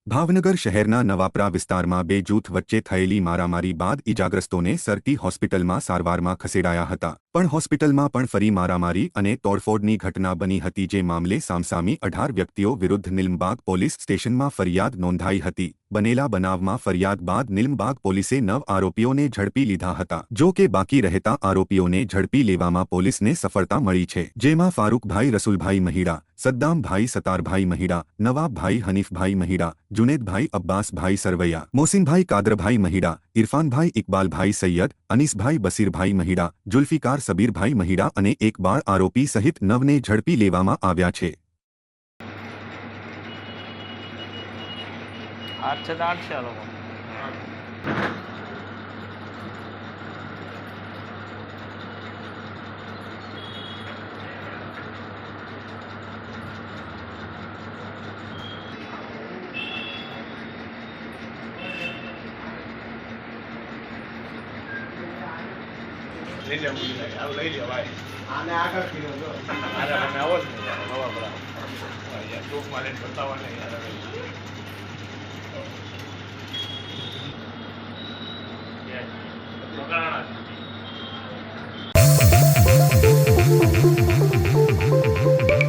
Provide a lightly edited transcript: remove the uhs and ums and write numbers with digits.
ભાવનગર શહેરના નવાપરા વિસ્તારમાં બે જૂથ વચ્ચે થયેલી મારામારી બાદ ઇજાગ્રસ્તોને સરટી હોસ્પિટલમાં સારવારમાં ખસેડાયા હતા, પણ હોસ્પિટલમાં પણ ફરી મારામારી અને તોડફોડની ઘટના બની હતી, જે મામલે સામસામી 18 વ્યક્તિઓ વિરુદ્ધ નિલમબાગ પોલીસ સ્ટેશનમાં ફરિયાદ નોંધાઈ હતી। બનેલા બનાવમાં ફરિયાદ બાદ નિલમબાગ પોલીસે 9 આરોપીઓને ઝડપી લીધા હતા, જો કે બાકી રહેતા આરોપીઓને ઝડપી લેવામાં પોલીસને સફળતા મળી છે, જેમાં ફારૂકભાઈ રસુલભાઈ મહીડા, સદ્દામભાઈ સતારભાઈ મહીડા, નવાબભાઈ હનીફભાઈ મહીડા, जुनेदभाई अब्बासभाई सरवैया, मोहसिनभाई कादरभाई महीड़ा, इरफानभाई इकबालभाई सैयद, अनीसभाई बसीरभाई महीड़ा, जुल्फिकार सबीरभाई महीड़ा અને એક બાળ આરોપી સહિત 9ને ઝડપી લેવામાં આવ્યા છે। 8 છે 8 છે આ લોકો। લઈ લે ભાઈ આને આગળ કીધો જો અરે મને આવો જ નહીં યાર નવા બરાબર યાર ટોક મારે બતાવવા નહીં યાર